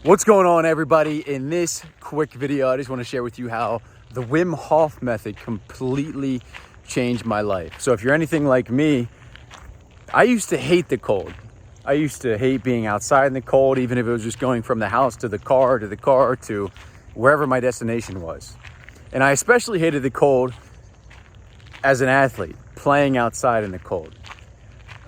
What's going on, everybody? In this quick video, I just want to share with you how the Wim Hof method completely changed my life. So if you're anything like me, I used to hate the cold. I used to hate being outside in the cold, even if it was just going from the house to the car to wherever my destination was. And I especially hated the cold as an athlete, playing outside in the cold.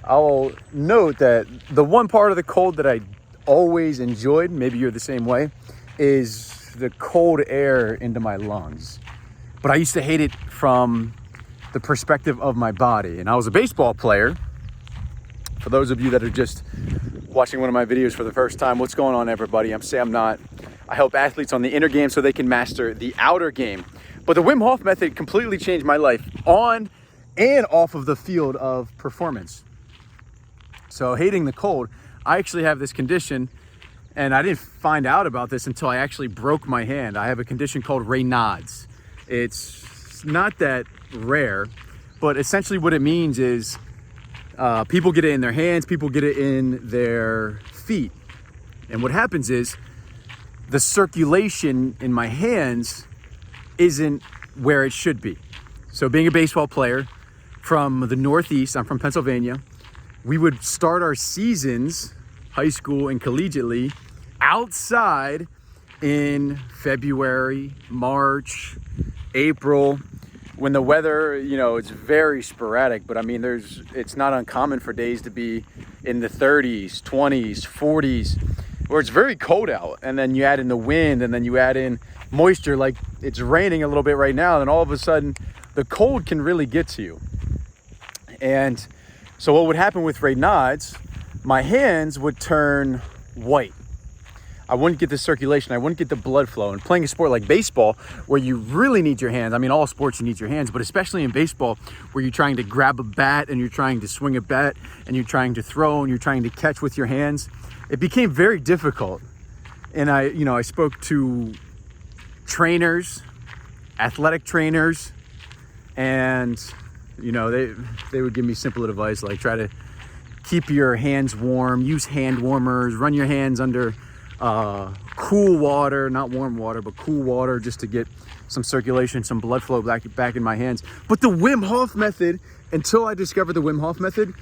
I'll note that the one part of the cold that I always enjoyed, maybe you're the same way, is the cold air into my lungs. But I used to hate it from the perspective of my body. And I was a baseball player. For those of you that are just watching one of my videos for the first time, what's going on, everybody? I'm Sam Nott. I help athletes on the inner game so they can master the outer game. But the Wim Hof method completely changed my life on and off of the field of performance. So hating the cold, I actually have this condition, and I didn't find out about this until I actually broke my hand. I have a condition called Nott. It's not that rare, but essentially what it means is people get it in their hands, people get it in their feet. And what happens is the circulation in my hands isn't where it should be. So being a baseball player from the Northeast, I'm from Pennsylvania, we would start our seasons, high school and collegiately, outside in February, March, April, when the weather, it's very sporadic, but I mean, it's not uncommon for days to be in the 30s, 20s, 40s, where it's very cold out. And then you add in the wind, and then you add in moisture, like it's raining a little bit right now, and all of a sudden the cold can really get to you. And so what would happen with Nott, my hands would turn white. I wouldn't get the circulation. I wouldn't get the blood flow. And playing a sport like baseball, where you really need your hands, I mean, all sports you need your hands, but especially in baseball, where you're trying to grab a bat and you're trying to swing a bat and you're trying to throw and you're trying to catch with your hands, it became very difficult. And I spoke to trainers, athletic trainers, and they would give me simple advice like try to keep your hands warm, use hand warmers, run your hands under cool water, not warm water, but cool water, just to get some circulation, some blood flow back in my hands. But the Wim Hof method, until I discovered the Wim Hof method,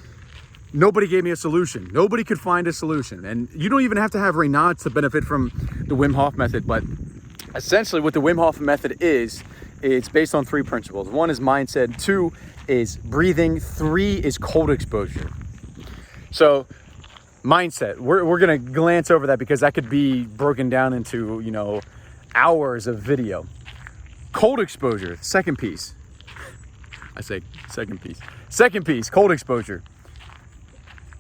nobody gave me a solution. Nobody could find a solution. And you don't even have to have Nott to benefit from the Wim Hof method. But essentially what the Wim Hof method is, it's based on 3 principles. 1 is mindset, 2 is breathing, 3 is cold exposure. So mindset, we're going to glance over that because that could be broken down into, hours of video. Cold exposure, second piece. I say second piece. Second piece, cold exposure.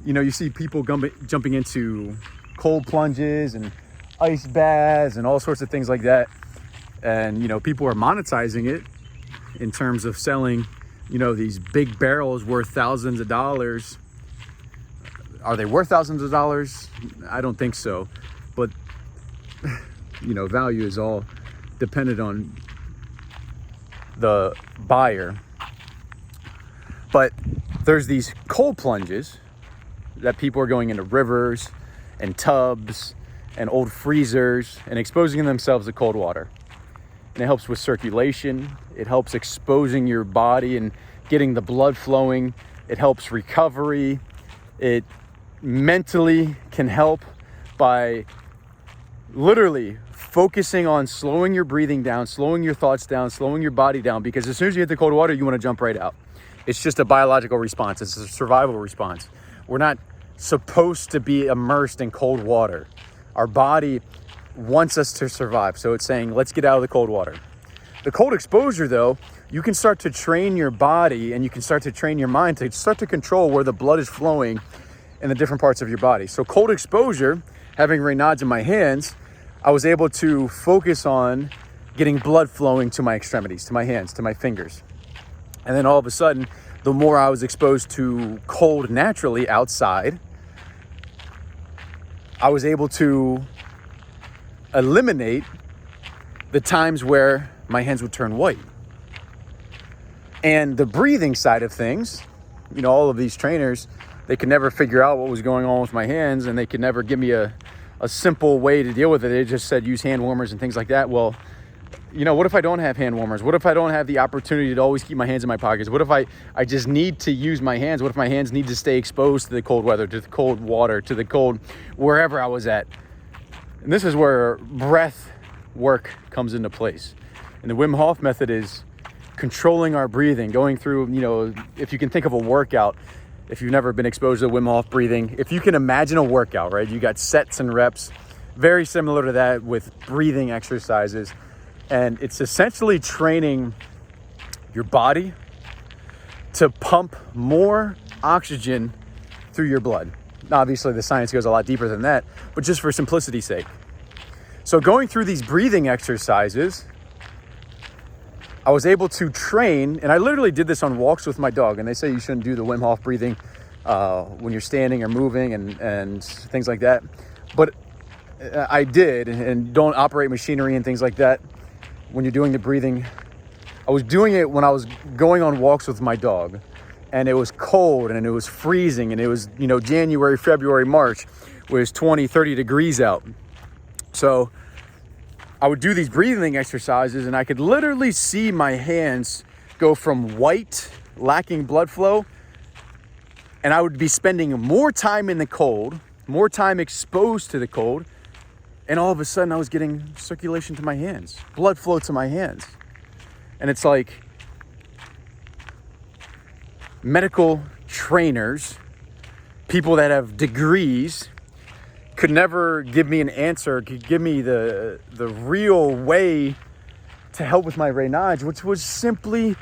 You see people jumping into cold plunges and ice baths and all sorts of things like that. And, people are monetizing it in terms of selling, these big barrels worth thousands of dollars. Are they worth thousands of dollars? I don't think so. But, value is all dependent on the buyer. But there's these cold plunges that people are going into rivers and tubs and old freezers and exposing themselves to cold water. And it helps with circulation. It helps exposing your body and getting the blood flowing. It helps recovery. It mentally can help by literally focusing on slowing your breathing down, slowing your thoughts down, slowing your body down, because as soon as you hit the cold water, you want to jump right out. It's just a biological response. It's a survival response. We're not supposed to be immersed in cold water. Our body wants us to survive. So it's saying, let's get out of the cold water. The cold exposure, though, you can start to train your body and you can start to train your mind to start to control where the blood is flowing in the different parts of your body. So cold exposure, having Nott in my hands, I was able to focus on getting blood flowing to my extremities, to my hands, to my fingers. And then all of a sudden, the more I was exposed to cold naturally outside, I was able to eliminate the times where my hands would turn white. And the breathing side of things, all of these trainers, they could never figure out what was going on with my hands, and they could never give me a a simple way to deal with it. They just said use hand warmers and things like that. Well, you know, what if I don't have hand warmers? What if I don't have the opportunity to always keep my hands in my pockets? What if I just need to use my hands? What if my hands need to stay exposed to the cold weather, to the cold water, to the cold wherever I was at? And this is where breath work comes into place. And the Wim Hof method is controlling our breathing, going through, you know, if you can think of a workout, if you've never been exposed to Wim Hof breathing, if you can imagine a workout, right? You got sets and reps, very similar to that with breathing exercises. And it's essentially training your body to pump more oxygen through your blood. Now, obviously, the science goes a lot deeper than that, but just for simplicity's sake. So going through these breathing exercises, I was able to train, and I literally did this on walks with my dog, and they say you shouldn't do the Wim Hof breathing when you're standing or moving and things like that. But I did, and don't operate machinery and things like that when you're doing the breathing. I was doing it when I was going on walks with my dog, and it was cold and it was freezing, and it was, you know, January, February, March, where it's 20, 30 degrees out. So I would do these breathing exercises, and I could literally see my hands go from white, lacking blood flow, and I would be spending more time in the cold, more time exposed to the cold, and all of a sudden I was getting circulation to my hands, blood flow to my hands. And it's like medical trainers, people that have degrees, could never give me an answer, could give me the real way to help with my Raynaud's, which was simply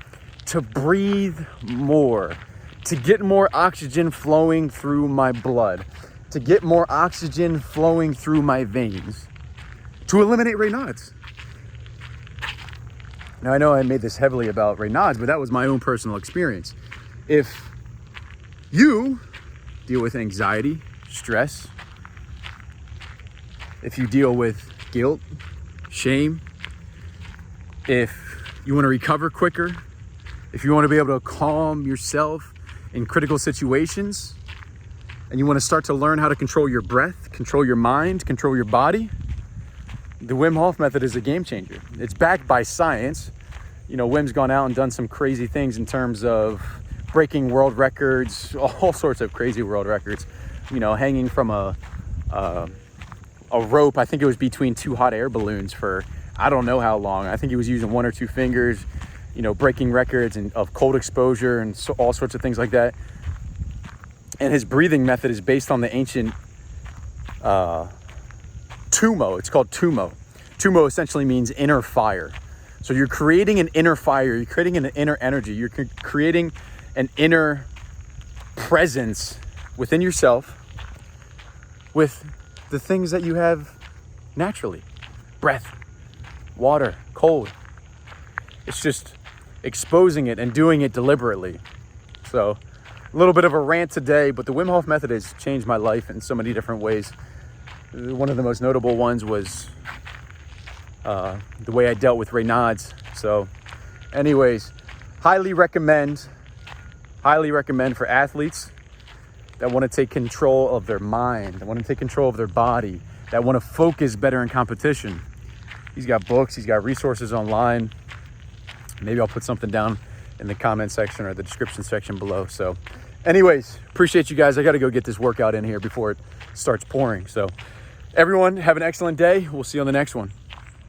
to breathe more, to get more oxygen flowing through my blood, to get more oxygen flowing through my veins, to eliminate Raynaud's. Now, I know I made this heavily about Raynaud's, but that was my own personal experience. If you deal with anxiety, stress, if you deal with guilt, shame, if you want to recover quicker, if you want to be able to calm yourself in critical situations, and you want to start to learn how to control your breath, control your mind, control your body, the Wim Hof method is a game changer. It's backed by science. You know, Wim's gone out and done some crazy things in terms of breaking world records, all sorts of crazy world records, you know, hanging from a rope. I think it was between two hot air balloons for I don't know how long. I think he was using one or two fingers, you know, breaking records and of cold exposure and so, all sorts of things like that. And his breathing method is based on the ancient Tumo. It's called Tumo. Tumo essentially means inner fire. So you're creating an inner fire. You're creating an inner energy. You're creating an inner presence within yourself with the things that you have naturally. Breath, water, cold. It's just exposing it and doing it deliberately. So a little bit of a rant today, but the Wim Hof method has changed my life in so many different ways. One of the most notable ones was the way I dealt with Raynaud's. So anyways, highly recommend for athletes that want to take control of their mind, that want to take control of their body, that want to focus better in competition. He's got books, he's got resources online. Maybe I'll put something down in the comment section or the description section below. So anyways, appreciate you guys. I got to go get this workout in here before it starts pouring. So everyone, have an excellent day. We'll see you on the next one.